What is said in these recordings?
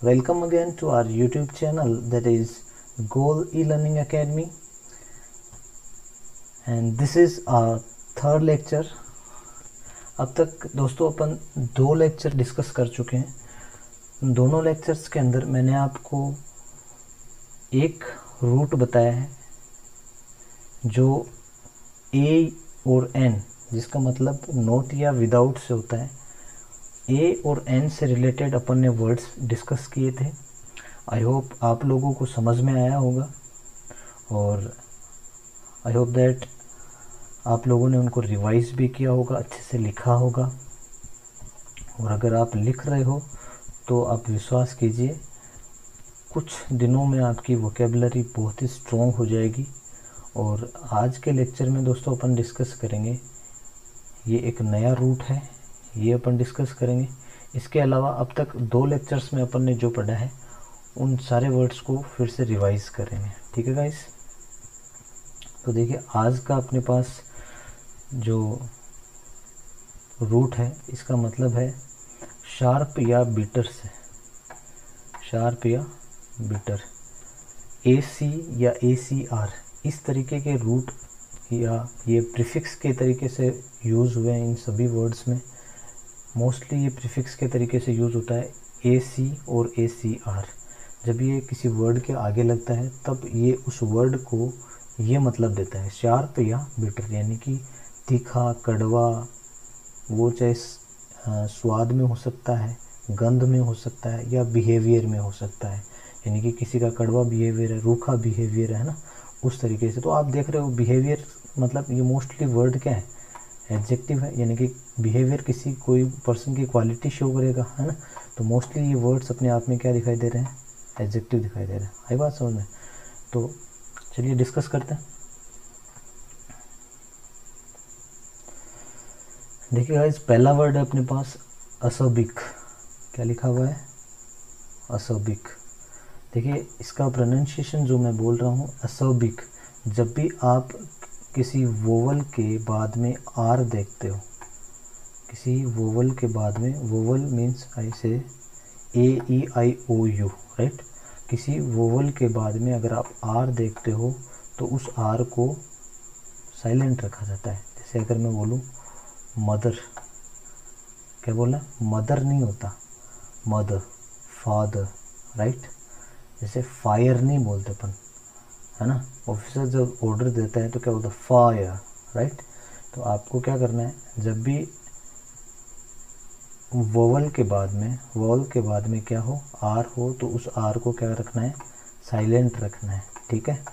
Welcome again to our YouTube channel, that is Goal E-Learning Academy, and this is our third lecture. अब तक दोस्तों अपन 2 lecture discuss कर चुके हैं। दोनों लेक्चर्स के अंदर मैंने आपको एक रूट बताया है जो A और N, जिसका मतलब नॉट या विदाउट से होता है। A और N से रिलेटेड अपन ने वर्ड्स डिस्कस किए थे। आई होप आप लोगों को समझ में आया होगा और आई होप दैट आप लोगों ने उनको रिवाइज भी किया होगा, अच्छे से लिखा होगा। और अगर आप लिख रहे हो तो आप विश्वास कीजिए कुछ दिनों में आपकी वोकेबलरी बहुत ही स्ट्रॉन्ग हो जाएगी। और आज के लेक्चर में दोस्तों अपन डिस्कस करेंगे, ये एक नया रूट है, ये अपन डिस्कस करेंगे। इसके अलावा अब तक 2 लेक्चर्स में अपन ने जो पढ़ा है उन सारे वर्ड्स को फिर से रिवाइज करेंगे। ठीक है गाइस, तो देखिए आज का अपने पास जो रूट है इसका मतलब है शार्प या बीटर से। शार्प या बीटर, AC या ACR, इस तरीके के रूट या ये प्रीफिक्स के तरीके से यूज़ हुए हैं इन सभी वर्ड्स में। मोस्टली ये प्रीफिक्स के तरीके से यूज़ होता है AC और ACR। जब ये किसी वर्ड के आगे लगता है तब ये उस वर्ड को ये मतलब देता है, शार्प या बिटर, यानी कि तीखा, कड़वा। वो चाहे स्वाद में हो सकता है, गंध में हो सकता है या बिहेवियर में हो सकता है। यानी कि किसी का कड़वा बिहेवियर है, रूखा बिहेवियर है ना, उस तरीके से। तो आप देख रहे हो बिहेवियर मतलब ये मोस्टली वर्ड क्या है, एडजेक्टिव है, यानी कि बिहेवियर किसी कोई पर्सन की क्वालिटी शो करेगा, है ना। तो मोस्टली ये वर्ड्स अपने आप में क्या दिखाई दे रहे हैं, एडजेक्टिव दिखाई दे रहे हैं। आई बात समझ में? तो चलिए डिस्कस करते हैं। देखिए गाइस, पहला वर्ड है अपने पास असबिक। क्या लिखा हुआ है, असबिक। देखिए इसका प्रोनाउंसिएशन जो मैं बोल रहा हूँ असबिक, जब भी आप किसी वोवल के बाद में आर देखते हो, किसी वोवल के बाद में, वोवल मीन्स आई से AEIOU, राइट। किसी वोवल के बाद में अगर आप आर देखते हो तो उस आर को साइलेंट रखा जाता है। जैसे अगर मैं बोलूँ मदर, क्या बोला, मदर नहीं होता, मदर, फादर, राइट। जैसे फायर नहीं बोलते अपन, है ना। ऑफिसर जब ऑर्डर देता है तो क्या बोलता है, फायर, राइट। तो आपको क्या करना है, जब भी वोवल के बाद में, वोवल के बाद में क्या हो, आर हो, तो उस आर को क्या रखना है, साइलेंट रखना है। ठीक है,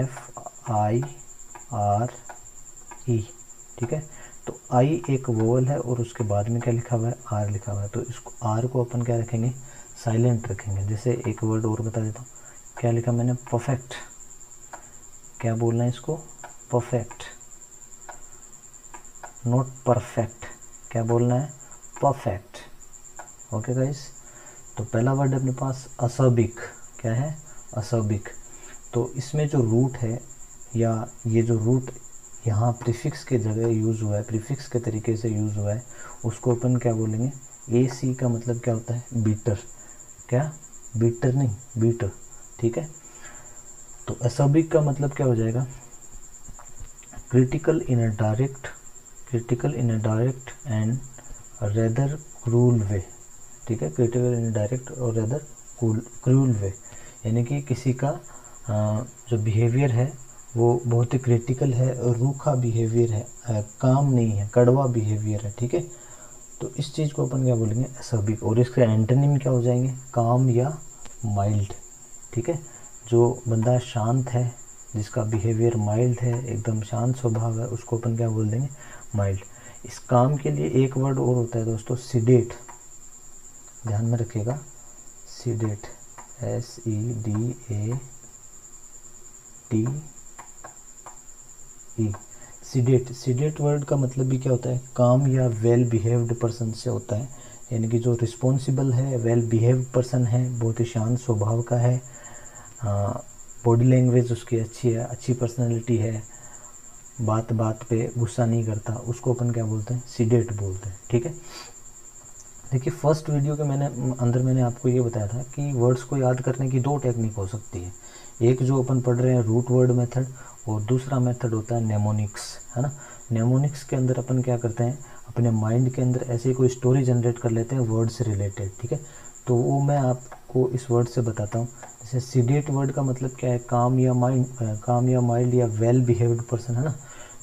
FIRE, ठीक है। तो आई एक वोवल है और उसके बाद में क्या लिखा हुआ है, आर लिखा हुआ है। तो इसको आर को अपन क्या रखेंगे, साइलेंट रखेंगे। जैसे एक वर्ड और बता देता हूँ, क्या लिखा मैंने, परफेक्ट। क्या बोलना है इसको, परफेक्ट, नॉट परफेक्ट। क्या बोलना है, परफेक्ट। ओके गाइस, तो पहला वर्ड अपने पास असबिक। क्या है, असबिक। तो इसमें जो रूट है, या ये जो रूट यहाँ प्रीफिक्स के जगह यूज़ हुआ है, प्रीफिक्स के तरीके से यूज़ हुआ है, उसको अपन क्या बोलेंगे, AC का मतलब क्या होता है, बीटर। क्या, बीटर नहीं, बीटर। ठीक है। तो असबिक का मतलब क्या हो जाएगा, critical in a direct, critical in a direct and rather cruel way. ठीक है, क्रिटिकल इन डायरेक्ट और रेदर क्रूल वे, यानी कि किसी का जो बिहेवियर है वो बहुत ही क्रिटिकल है, रूखा बिहेवियर है, काम नहीं है, कड़वा बिहेवियर है। ठीक है, तो इस चीज़ को अपन क्या बोलेंगे, असबिक। और इसके एंटोनिम क्या हो जाएंगे, काम या माइल्ड। ठीक है, जो बंदा शांत है, जिसका बिहेवियर माइल्ड है, एकदम शांत स्वभाव है, उसको अपन क्या बोल देंगे, माइल्ड। इस काम के लिए एक वर्ड और होता है दोस्तों, सीडेट। ध्यान में रखिएगा, seeded, SEDATE। Seeded, seeded word का मतलब भी क्या होता है, काम या वेल बिहेव्ड पर्सन से होता है। यानी कि जो रिस्पॉन्सिबल है, वेल बिहेव्ड पर्सन है, बहुत ही शांत स्वभाव का है, बॉडी लैंग्वेज उसकी अच्छी है, अच्छी पर्सनैलिटी है, बात बात पे गुस्सा नहीं करता, उसको अपन क्या बोलते हैं, सीडेट बोलते हैं। ठीक है, देखिए फर्स्ट वीडियो के मैंने आपको ये बताया था कि वर्ड्स को याद करने की दो टेक्निक हो सकती है। एक जो अपन पढ़ रहे हैं रूट वर्ड मेथड, और दूसरा मेथड होता है नेमोनिक्स, है ना। नेमोनिक्स के अंदर अपन क्या करते हैं, अपने माइंड के अंदर ऐसे कोई स्टोरी जनरेट कर लेते हैं वर्ड से रिलेटेड, ठीक है। तो वो मैं आपको इस वर्ड से बताता हूँ। जैसे सीडेट वर्ड का मतलब क्या है, काम या माइल्ड या वेल बिहेव्ड पर्सन, है ना।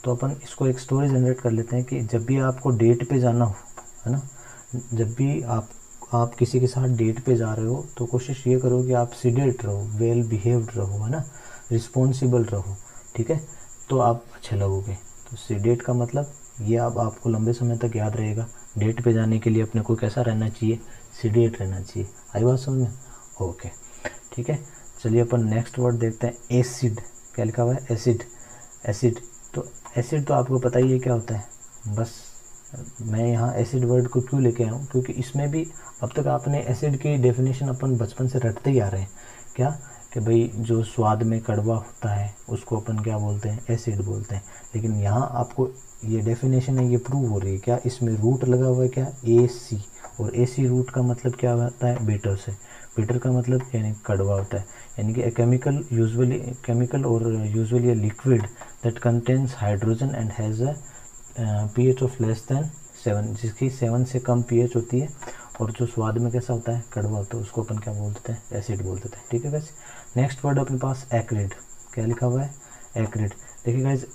तो अपन इसको एक स्टोरी जनरेट कर लेते हैं कि जब भी आपको डेट पे जाना हो, है ना, जब भी आप किसी के साथ डेट पे जा रहे हो तो कोशिश ये करो कि आप सीडेट रहो, वेल बिहेव्ड रहो, है ना, रिस्पॉन्सिबल रहो, ठीक है, तो आप अच्छे लगोगे। तो सीडेट का मतलब ये आपको लंबे समय तक याद रहेगा। डेट पे जाने के लिए अपने को कैसा रहना चाहिए, सीडेट रहना चाहिए। आई बात समझ में? ओके, ठीक है। चलिए अपन नेक्स्ट वर्ड देखते हैं, एसिड। क्या लिखा हुआ है, एसिड। एसिड तो आपको पता ही है क्या होता है। बस मैं यहाँ एसिड वर्ड को क्यों लेके आया हूँ, क्योंकि इसमें भी अब तक आपने एसिड की डेफिनेशन अपन बचपन से रटते ही आ रहे हैं। क्या कि भाई जो स्वाद में कड़वा होता है उसको अपन क्या बोलते हैं, एसिड बोलते हैं। लेकिन यहाँ आपको ये डेफिनेशन है, ये प्रूव हो रही है क्या, इसमें रूट लगा हुआ है क्या, ए सी, और ए सी रूट का मतलब क्या होता है, बिटर से। बिटर का मतलब यानी कड़वा होता है, यानी कि केमिकल और usually liquid that contains hydrogen and has a pH of less than 7, जिसकी 7 से कम pH होती है और जो स्वाद में कैसा होता है, कड़वा होता है, उसको अपन क्या बोल देते हैं, एसिड बोल देते हैं, ठीक है गाइस। नेक्स्ट वर्ड अपने पास एक्रिड। क्या लिखा हुआ है, एक्रिड। देखिए गाइस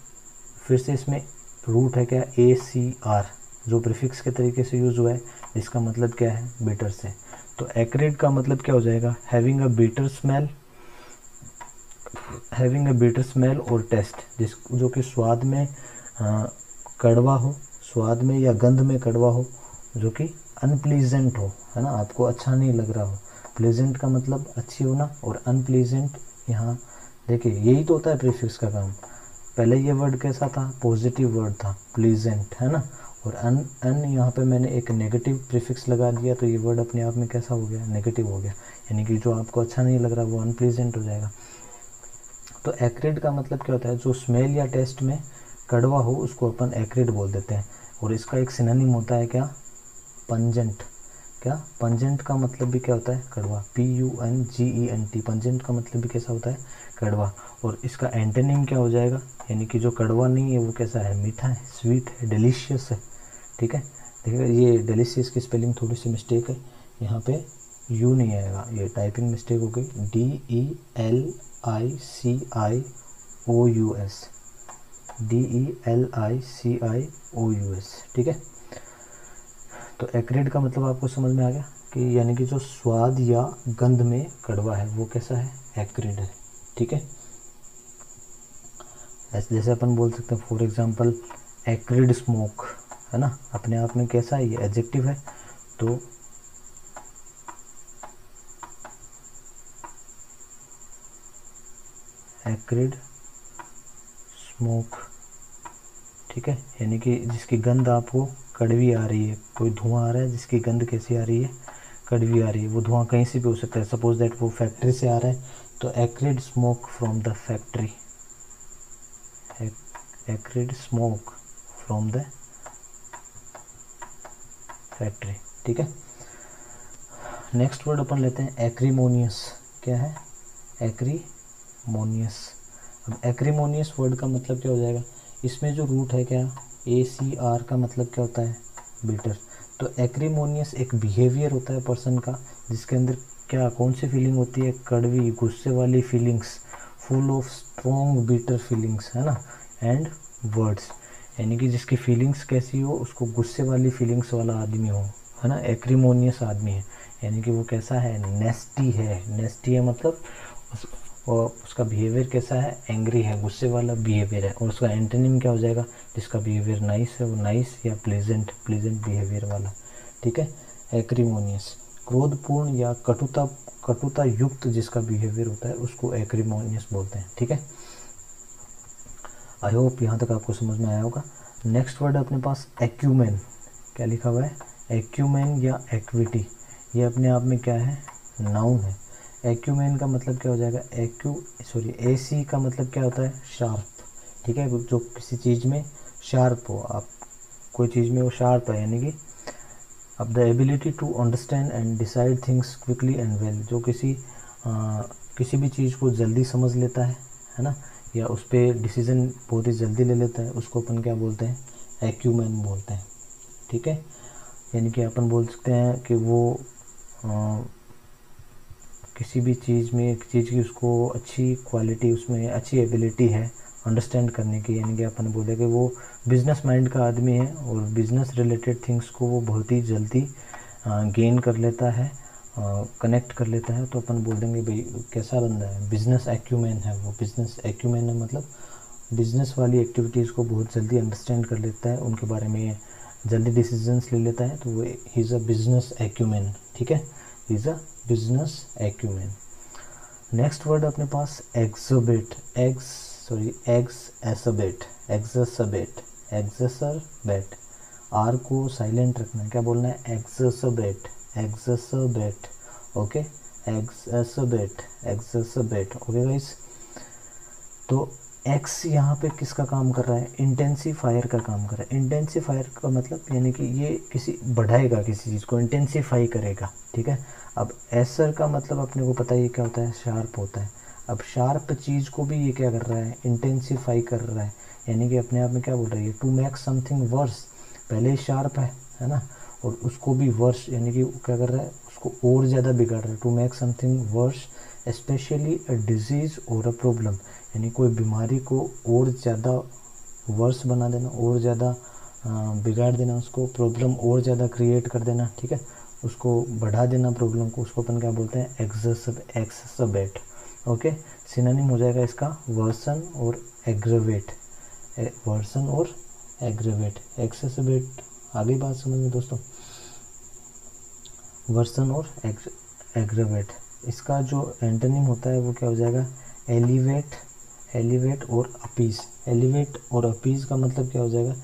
फिर से इसमें रूट है क्या, ACR, जो प्रीफिक्स के तरीके से यूज़ हुआ है, जिसका मतलब क्या है, बिटर से। तो एक्रिड का मतलब क्या हो जाएगा, हैविंग अ बिटर स्मेल और टेस्ट, जो कि स्वाद में कड़वा हो, स्वाद में या गंध में कड़वा हो, जो कि अनप्लीजेंट हो, है ना, आपको अच्छा नहीं लग रहा हो। प्लेजेंट का मतलब अच्छी होना, और अनप्लीजेंट, यहाँ देखिए यही तो होता है प्रीफिक्स का काम। पहले ये वर्ड कैसा था, पॉजिटिव वर्ड था, प्लीजेंट, है ना, और अन यहाँ पे मैंने एक नेगेटिव प्रीफिक्स लगा दिया, तो ये वर्ड अपने आप में कैसा हो गया, नेगेटिव हो गया, यानी कि जो आपको अच्छा नहीं लग रहा वो अनप्लीजेंट हो जाएगा। तो एक्रिड का मतलब क्या होता है, जो स्मेल या टेस्ट में कड़वा हो उसको अपन एक्रिड बोल देते हैं। और इसका एक सिनोनिम होता है क्या, पंजेंट। क्या, पंजेंट का मतलब भी क्या होता है, कड़वा, PUNGENT, पंजेंट का मतलब भी कैसा होता है, कड़वा। और इसका एंटोनिम क्या हो जाएगा, यानी कि जो कड़वा नहीं है वो कैसा है, मीठा है, स्वीट है, डिलीशियस है, ठीक है। देखिएगा ये डिलीशियस की स्पेलिंग थोड़ी सी मिस्टेक है, यहाँ पे यू नहीं आएगा, ये टाइपिंग मिस्टेक हो गई, DELICIOUS, DELICIOUS, ठीक है। तो एक्रिड का मतलब आपको समझ में आ गया कि यानी कि जो स्वाद या गंध में कड़वा है वो कैसा है, एक्रिड है, ठीक है। जैसे अपन बोल सकते हैं फॉर एग्जांपल एक्रिड स्मोक, है ना, अपने आप में कैसा है, ये एडजेक्टिव है। तो एक्रिड स्मोक, ठीक है, यानी कि जिसकी गंध आपको कड़वी आ रही है, कोई धुआं आ रहा है जिसकी गंध कैसी आ रही है, कड़वी आ रही है। वो धुआं कहीं से भी हो सकता है, सपोज दैट वो फैक्ट्री से आ रहा है, तो acrid smoke from the factory, acrid smoke from the factory, ठीक है। नेक्स्ट वर्ड अपन लेते हैं एक्रीमोनियस। क्या है, एक्रीमोनियस। अब एक्रीमोनियस वर्ड का मतलब क्या हो जाएगा, इसमें जो रूट है क्या, ACR का मतलब क्या होता है, बिटर। तो एक्रीमोनियस एक बिहेवियर होता है पर्सन का, जिसके अंदर क्या, कौन सी फीलिंग होती है, कड़वी गुस्से वाली feelings, full of strong bitter feelings, है ना, एंड वर्ड्स, यानी कि जिसकी फीलिंग्स कैसी हो, उसको गुस्से वाली फीलिंग्स वाला आदमी हो, है ना, एक्रीमोनियस आदमी है, यानी कि वो कैसा है, नेस्टी है। नेस्टी है मतलब और उसका बिहेवियर कैसा है, एंग्री है, गुस्से वाला बिहेवियर है। और उसका एंटोनिम क्या हो जाएगा, जिसका बिहेवियर नाइस है वो नाइस या प्लेजेंट बिहेवियर वाला, ठीक है। एक्रीमोनियस, क्रोधपूर्ण या कटुता युक्त जिसका बिहेवियर होता है उसको एक्रीमोनियस बोलते हैं, ठीक है। आई होप यहाँ तक आपको समझ में आया होगा। नेक्स्ट वर्ड अपने पास एक्यूमेन। क्या लिखा हुआ है, एक्यूमेन या एक्विटी, ये अपने आप में क्या है, नाउन है। एक्यूमेन का मतलब क्या हो जाएगा, AC का मतलब क्या होता है, शार्प, ठीक है, जो किसी चीज़ में शार्प हो, आप कोई चीज़ में वो शार्प है, यानी कि अब the ability to understand and decide things quickly and well, जो किसी भी चीज़ को जल्दी समझ लेता है ना, या उस पर डिसीज़न बहुत ही जल्दी ले लेता है, उसको अपन क्या बोलते हैं, एक्यूमेन बोलते हैं। ठीक है, यानी कि अपन बोल सकते हैं कि वो किसी भी चीज़ में, एक चीज़ की उसको अच्छी क्वालिटी, उसमें अच्छी एबिलिटी है अंडरस्टैंड करने की, यानी कि अपन बोले कि वो बिजनेस माइंड का आदमी है और बिजनेस रिलेटेड थिंग्स को वो बहुत ही जल्दी गेन कर लेता है, कनेक्ट कर लेता है। तो अपन बोल देंगे भाई कैसा बंदा है, बिजनेस एक्यूमेन है वो। बिजनेस एक्यूमेन है मतलब बिजनेस वाली एक्टिविटीज़ को बहुत जल्दी अंडरस्टैंड कर लेता है, उनके बारे में जल्दी डिसीजंस ले लेता है, तो वो he is a business acumen. ठीक है, is a business acumen. Next word अपने पास एग्जोबेट, एग्जसरबेट, आर को साइलेंट रखना है, क्या बोलना है, एग्जसरबेट, ओके, एग्जसरबेट, ओके गाइस। तो एक्स यहाँ पे किसका काम कर रहा है, इंटेंसीफायर का काम कर रहा है। इंटेंसीफायर का मतलब यानी कि ये किसी बढ़ाएगा, किसी चीज़ को इंटेंसीफाई करेगा। ठीक है, अब एसर का मतलब अपने को पता ही क्या होता है, शार्प होता है। अब शार्प चीज़ को भी ये क्या कर रहा है, इंटेंसीफाई कर रहा है, यानी कि अपने आप में क्या बोल रहा है, ये टू मेक समथिंग वर्स, पहले ही शार्प है ना, और उसको भी वर्स यानी कि क्या कर रहा है, उसको और ज़्यादा बिगाड़ रहा है। To make something worse specially a disease और अ प्रॉब्लम, यानी कोई बीमारी को और ज़्यादा वर्स बना देना, और ज़्यादा बिगाड़ देना, उसको प्रॉब्लम और ज़्यादा क्रिएट कर देना। ठीक है, उसको बढ़ा देना प्रॉब्लम को, उसको अपन क्या बोलते हैं, एक्ससबेट। ओके, सिनोनिम हो जाएगा इसका वर्सन और एग्रेवेट, वर्सन और एग्रेवेट, एक्सेसबेट। आगे बात समझ में दोस्तों, वर्सन और एग्रेवेट, इसका जो एंटोनिम होता है वो क्या हो जाएगा, एलिवेट और अपीज। एलिवेट और अपीज का मतलब क्या हो जाएगा,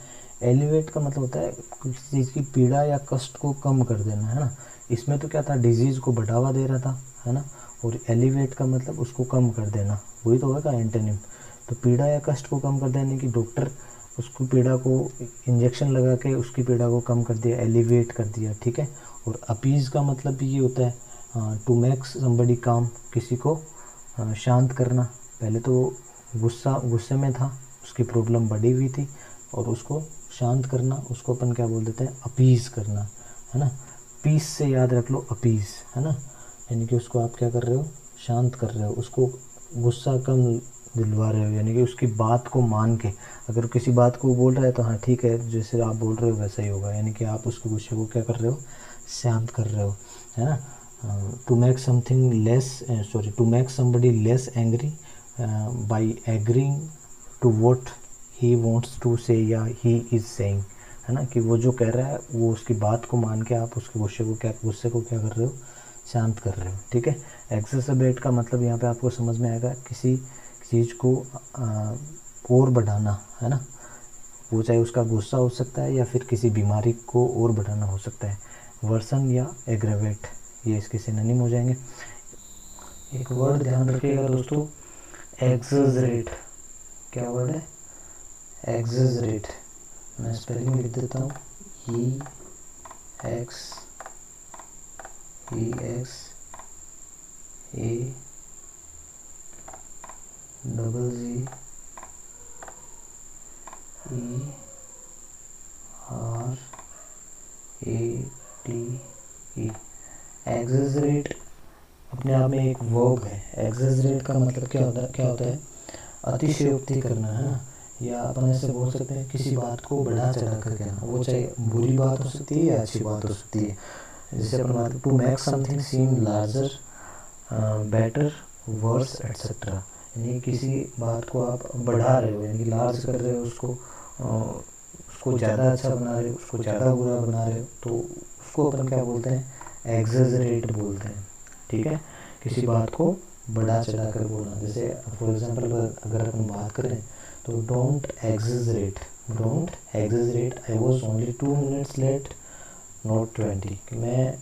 एलिवेट का मतलब होता है किसी चीज़ की पीड़ा या कष्ट को कम कर देना, है ना। इसमें तो क्या था, डिजीज़ को बढ़ावा दे रहा था, है ना, और एलिवेट का मतलब उसको कम कर देना, वही तो होगा एंटोनिम। तो पीड़ा या कष्ट को कम कर देने की, डॉक्टर उसको पीड़ा को इंजेक्शन लगा के उसकी पीड़ा को कम कर दिया, एलिवेट कर दिया। ठीक है, और अपीज का मतलब भी ये होता है टू मेक समबडी काम, किसी को शांत करना। पहले तो गुस्से में था, उसकी प्रॉब्लम बढ़ी हुई थी, और उसको शांत करना, उसको अपन क्या बोल देते हैं, अपीज करना, है ना। पीस से याद रख लो, अपीज, है ना, यानी कि उसको आप क्या कर रहे हो, शांत कर रहे हो, उसको गुस्सा कम दिलवा रहे हो, यानी कि उसकी बात को मान के, अगर किसी बात को बोल रहा है तो हाँ ठीक है, जैसे आप बोल रहे हो वैसा ही होगा, यानी कि आप उसके गुस्से को क्या कर रहे हो, शांत कर रहे हो, है ना। To make something less to make somebody less angry by agreeing to what he wants to say या ही इज़ सेइंग, है ना, कि वो जो कह रहा है वो उसकी बात को मान के आप उसके गुस्से को क्या कर रहे हो, शांत कर रहे हो। ठीक है, एक्सेसबेट का मतलब यहाँ पे आपको समझ में आएगा, किसी चीज़ को और बढ़ाना, है ना, वो चाहे उसका गुस्सा हो सकता है या फिर किसी बीमारी को और बढ़ाना हो सकता है। वर्सन या एग्रेवेट, ये इसके सिनोनिम हो जाएंगे। एक वर्ड ध्यान रखिएगा दोस्तों, एक्सेजरेट। क्या वर्ड है, एक्सेजरेट। मैं स्पेलिंग लिख देता हूँ, E X A double G E R A T E. Exaggerate अपने आप में एक वर्ब है। एक्सेजरेट का मतलब क्या होता है, अतिशयोक्ति करना, है ना, या अपन ऐसे बोल सकते हैं किसी बात को बढ़ा चढ़ा कर कहना, वो चाहे बुरी बात हो सकती है या अच्छी बात हो सकती है। जैसे अपन बात, to make something seem larger, better, worse etcetera, यानी किसी बात को आप बढ़ा रहे हो, यानी कि लार्ज कर रहे हो उसको ज़्यादा अच्छा बना रहे हो, उसको ज़्यादा बुरा बना रहे हो, तो उसको अपन क्या बोलते हैं, एक्सेजरेट बोलते हैं। ठीक है, किसी बात को बढ़ा चढ़ा कर बोलना। जैसे फॉर एग्जांपल अगर अपन बात करें तो don't exaggerate, I was only 2 minutes let not 20, कि मैं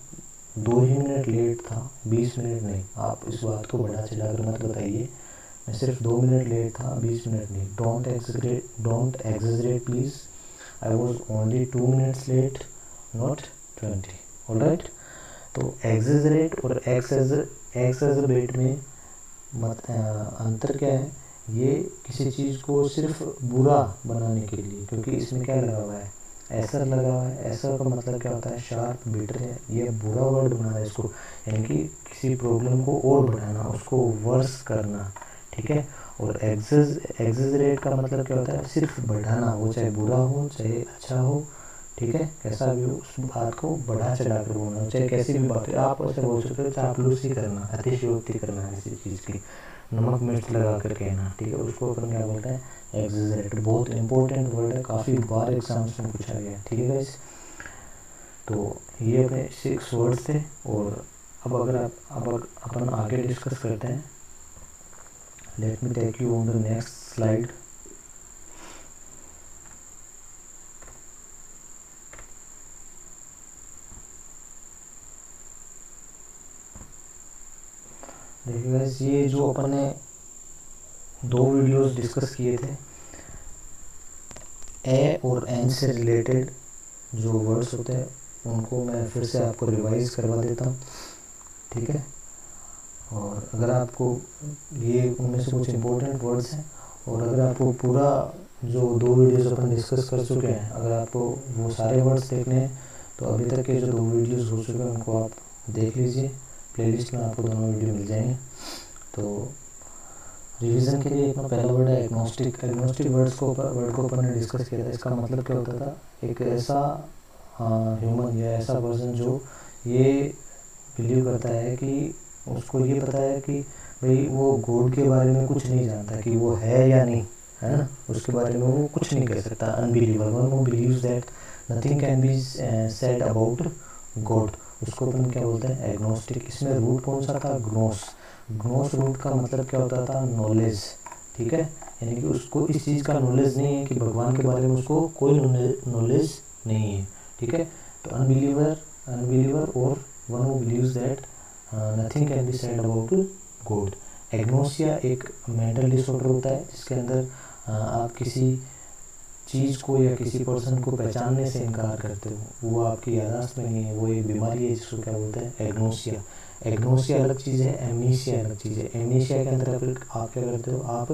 2 ही मिनट लेट था, 20 मिनट नहीं। आप इस बात को बढ़ा चढ़ा कर मत बताइए, मैं सिर्फ 2 मिनट लेट था, 20 मिनट नहीं। Don't exaggerate please, I was only 2 minutes let not 20। Alright. तो एक्सेजरेट और एक्सेजरेट में अंतर क्या है, ये किसी चीज़ को सिर्फ बुरा बनाने के लिए, क्योंकि इसमें क्या लगा हुआ है, ऐसर लगा हुआ है। ऐसर का मतलब क्या होता है, शार्प बिटर है, ये बुरा वर्ड बना है इसको, यानी कि किसी प्रॉब्लम को और बढ़ाना, उसको वर्स करना, ठीक है। और एक्सेजरेट का मतलब क्या होता है, सिर्फ बढ़ाना, वो चाहे बुरा हो चाहे अच्छा हो, ठीक है, कैसा भी हो, उस बात को बढ़ा चढ़ा कर बोलना, चाहे कैसी भी बात है। आप ऐसे बोल सकते हो चापलूसी करना, अतिशयोक्ति करना किसी चीज़ की, नमक मिर्च लगा कर कहना, ठीक है, उसको अपन क्या बोलते हैं, एक्सेजरेट। बहुत इंपॉर्टेंट वर्ड है, काफ़ी बार एग्जाम्स में पूछा गया है, ठीक है गाइस। तो ये अपने 6 वर्ड्स थे। और अब अगर अब अपन आगे डिस्कस करते हैं, let me take you on the next slide. देखिए गाइस, ये जो अपन ने 2 वीडियोस डिस्कस किए थे, ए और एन से रिलेटेड जो वर्ड्स होते हैं उनको मैं फिर से आपको रिवाइज करवा देता हूँ, ठीक है। और अगर आपको ये उनमें से कुछ इंपॉर्टेंट वर्ड्स हैं, और अगर आपको पूरा जो 2 वीडियोस अपन डिस्कस कर चुके हैं, अगर आपको वो सारे वर्ड्स देखने हैं तो अभी तक के जो 2 वीडियोस हो चुके हैं उनको आप देख लीजिए, प्लेलिस्ट में आपको दोनों वीडियो मिल जाएंगे। तो रिवीजन के लिए अपना पहला वर्ड है एग्नोस्टिक। एग्नोस्टिक वर्ड को अपन ने डिस्कस किया था। इसका मतलब क्या होता था, एक ऐसा ह्यूमन या ऐसा पर्सन जो ये बिलीव करता है कि उसको ये पता है कि भाई वो गॉड के बारे में कुछ नहीं जानता कि वो है या नहीं, है ना, उसके बारे में वो कुछ नहीं कह सकता। Unbeliever one who believes that nothing can be said about God, उसको अपन क्या बोलते हैं, एग्नोस्टिक। इसमें रूट कौन सा था, ग्नोस। ग्नोस रूट का मतलब क्या होता था, नॉलेज, ठीक है, यानी कि उसको इस चीज़ का नॉलेज नहीं है कि भगवान के बारे में उसको कोई नॉलेज नहीं है, ठीक है। तो अनबिलीवर और one who believes that nothing can be said about God. Agnosia एक मेंटल डिसऑर्डर होता है जिसके अंदर आप किसी चीज़ को या किसी पर्सन को पहचानने से इनकार करते हो, वो आपकी याददाश्त में नहीं है, वो एक बीमारी है जिसको क्या बोलते हैं, एग्नोसिया। एग्नोसिया अलग चीज़ है, एमनीसिया अलग चीज़ है। एमनीसिया के अंदर आप क्या करते हो, आप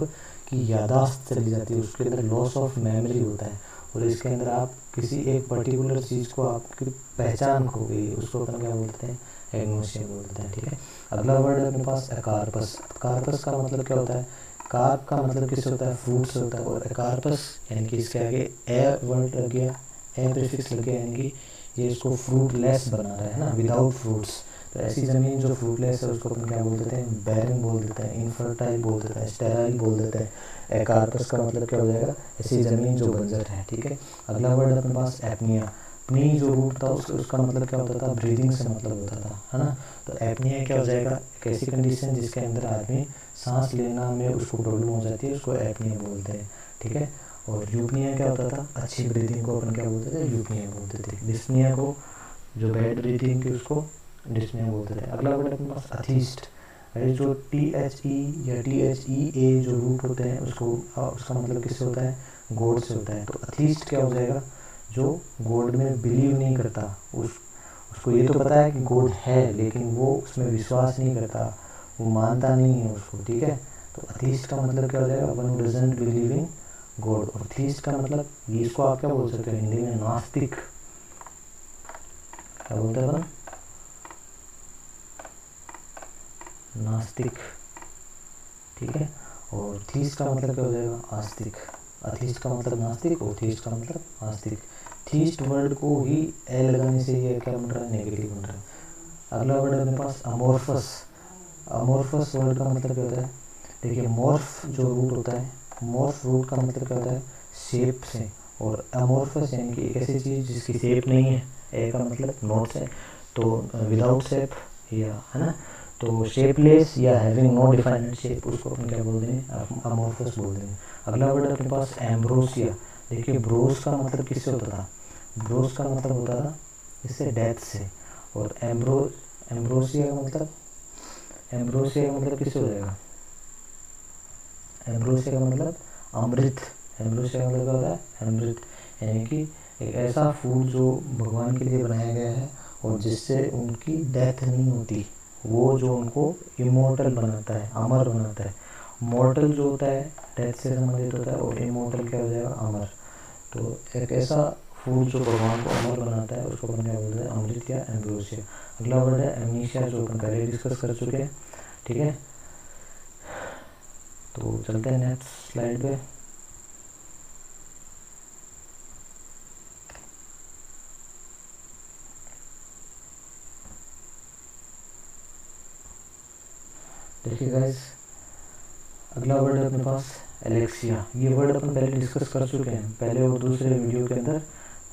की याददाश्त चली जाती है, उसके अंदर लॉस ऑफ मेमोरी होता है, और इसके अंदर आप किसी एक पर्टिकुलर चीज़ को आपकी पहचान खो गई, उसको अपन क्या बोलते हैं, एग्नोसिया बोलते हैं, ठीक है। अगला वर्ड है अपने पास अकार्पस। अकार्पस का मतलब क्या होता है, कार्प का मतलब किससे होता है, फ्रूट से होता है, और अकार्पस यानी कि इसके आगे ए वर्ड लग गया, ए प्रीफिक्स लग गया, यानी कि ये इसको फ्रूटलेस बना रहा है ना, विदाउट फ्रूट्स। तो ऐसी ज़मीन जो फ्रूटलेस है उसको अपन क्या बोल देते हैं, बैरन बोल देते हैं, इनफर्टाइल बोल देते हैं, स्टेराइल बोल देते हैं। अकार्पस का मतलब क्या हो जाएगा, ऐसी ज़मीन जो बंजर है, ठीक है। अगला वर्ड अपने पास एपनिया। अपनी जो रूट था उसका मतलब क्या होता था, ब्रीदिंग से मतलब होता था, है ना। तो एपनिया क्या हो जाएगा, एक ऐसी कंडीशन जिसके अंदर आदमी सांस लेना में उसको प्रॉब्लम हो जाती है, उसको एपनिया बोलते हैं, ठीक है। और यूपनिया क्या होता था, अच्छी ब्रीदिंग को अपन क्या बोलते थे, यूपनिया बोलते थे। डिस्निया को, जो बैड ब्रीदिंग की, उसको डिस्निया बोलते थे। अगला वर्ड अपने पास अथीस्ट है, जो THE या THEA जो रूट होते हैं उसको उसका मतलब किससे होता है, गॉड से होता है। तो अथीस्ट क्या हो जाएगा, जो गॉड में बिलीव नहीं करता, उसको ये तो पता है कि गॉड है लेकिन वो उसमें विश्वास नहीं करता, वो मानता नहीं है उसको, ठीक है। तो अथीस्ट का मतलब क्या हो जाएगा, one who doesn't believe in God. और थीस्ट का मतलब, ये इसको आप क्या बोल सकते हैं हिंदी में, नास्तिक। क्या बोलते हैं अपन, नास्तिक, ठीक है। और थीस्ट का मतलब क्या हो जाएगा, आस्तिक। अथीस्ट का मतलब नास्तिक और थीस्ट का मतलब आस्तिक। थीस्ट वर्ड को ही ए लगाने से ये क्या बन रहा है, नेगेटिव बन रहा है। अगला वर्ड है अपने पास अमोर्फस। अमोर्फस वर्ड का मतलब क्या होता है, देखिए मॉर्फ जो रूट होता है, मॉर्फ रूट का मतलब क्या होता है, शेप से। और अमोर्फस यानी कि एक ऐसी चीज़ जिसकी शेप नहीं है, ए का मतलब नॉट है, तो विदाउट शेप या, है ना, तो शेपलेस या हैविंग नो डिफाइंड शेप, उसको अपन क्या बोल देंगे, अमोर्फस बोल देंगे। अगला वर्ड अपने पास एम्ब्रोसिया। देखिए ब्रोस का मतलब किससे होता था, ब्रोस का मतलब होता था इससे डेथ से, और एम्ब्रोसिया का मतलब, एम्ब्रोसिया का मतलब किससे हो जाएगा, एम्ब्रोसिया का मतलब अमृत। एम्ब्रोसिया का मतलब क्या होता है, अमृत, यानी कि एक ऐसा फूल जो भगवान के लिए बनाया गया है और जिससे उनकी डेथ नहीं होती, वो जो उनको इमोर्टल बनाता है, अमर बनाता है। मॉर्टल जो होता है डेथ से संबंधित होता है, और इमोर्टल क्या हो जाएगा, अमर। तो एक ऐसा फूड जो भगवान को अमर बनाता है उसको अपन क्या बोलते हैं, अमृत या एम्ब्रोसिया। अगला वर्ड है एमनीशिया, जो अपन पहले डिस्कस कर चुके हैं, ठीक है। तो चलते हैं नेक्स्ट स्लाइड पे। देखिए गाइस, अगला वर्ड है अपने पास एलेक्सिया। ये वर्ड अपन पहले डिस्कस कर चुके हैं, पहले और दूसरे वीडियो के अंदर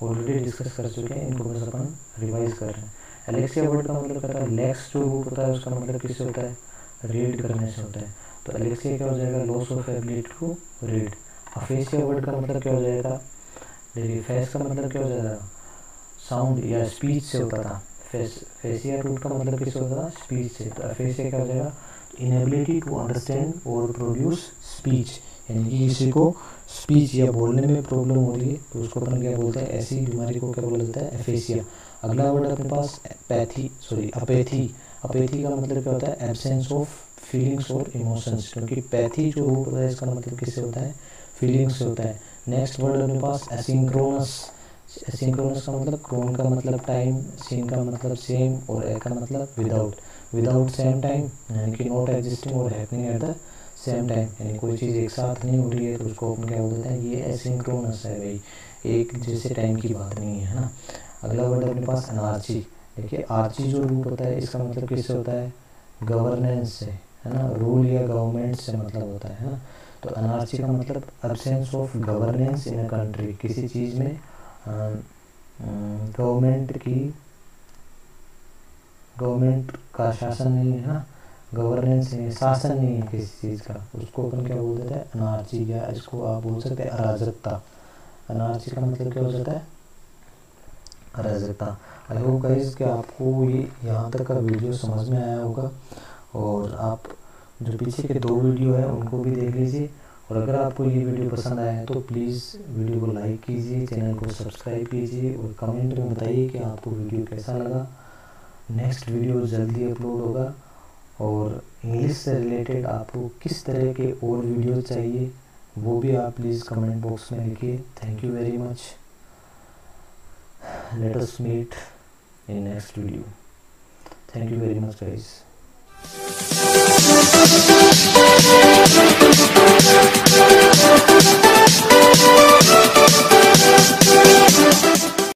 ऑलरेडी डिस्कस कर चुके हैं, इनको बस अपन रिवाइज कर रहे हैं। एलेक्सिया वर्ड का मतलब कहता है लेक्स, जो रूट होता है उसका मतलब किससे होता है, रीड करने से होता है। तो एलेक्सिया क्या हो जाएगा, loss of ability to read. Aphasia word का मतलब क्या हो जाएगा, देखिए फेस का मतलब क्या हो जाएगा, साउंड या स्पीच से होता था। फेसिया रूट का मतलब किससे होता था, स्पीच से। तो अफेसिया क्या हो जाएगा, इनएबिलिटी टू अंडरस्टैंड और प्रोड्यूस स्पीच, यानी कि किसी को स्पीच या बोलने में प्रॉब्लम हो रही है तो उसको अपन क्या बोलते हैं, ऐसी बीमारी को क्या बोला जाता है, एफेसिया। अगला वर्ड अपने पास अपेथी। अपेथी का मतलब क्या होता है, एब्सेंस ऑफ फीलिंग्स और इमोशंस, क्योंकि पैथी जो रूट होता है इसका मतलब किससे होता है, फीलिंग्स से होता है। नेक्स्ट वर्ड अपने पास एसिंक्रोनस। एसिंक्रोनस का मतलब, क्रोन का मतलब टाइम, सीन का मतलब सेम, और ए का मतलब विदाउट सेम टाइम, यानी कि नॉट एग्जिस्टिंग और happening at the same time, यानी कोई चीज़ एक साथ नहीं हो रही है तो उसको अपन क्या बोलते हैं, ये एसिंक्रोनस है भाई, एक जैसे टाइम की बात नहीं है ना। अगला वर्ड अपने पास अनार्ची। देखिए आर्ची जो रूट होता है इसका मतलब किससे होता है, गवर्नेंस से, है ना, रूल या गवर्नमेंट से मतलब होता है ना। तो अनार्ची का मतलब absence of governance in a country, किसी चीज़ में गवर्नमेंट का शासन नहीं है ना, गवर्नेंस नहीं है, शासन नहीं है किसी चीज़ का, उसको अपन क्या बोल देते हैं, अनार्ची, या इसको आप बोल सकते हैं अराजकता। अनार्ची का मतलब क्या हो जाता है, अराजकता। आई होप गाइस कि आपको ये यहाँ तक का वीडियो समझ में आया होगा, और आप जो पीछे के 2 वीडियो है उनको भी देख लीजिए। और अगर आपको ये वीडियो पसंद आया तो प्लीज़ वीडियो को लाइक कीजिए, चैनल को सब्सक्राइब कीजिए, और कमेंट में बताइए कि आपको वीडियो कैसा लगा। नेक्स्ट वीडियो जल्दी अपलोड होगा, और इंग्लिश से रिलेटेड आपको किस तरह के और वीडियो चाहिए वो भी आप प्लीज़ कमेंट बॉक्स में लिखिए। Thank you very much, let us meet in next video. Thank you very much guys.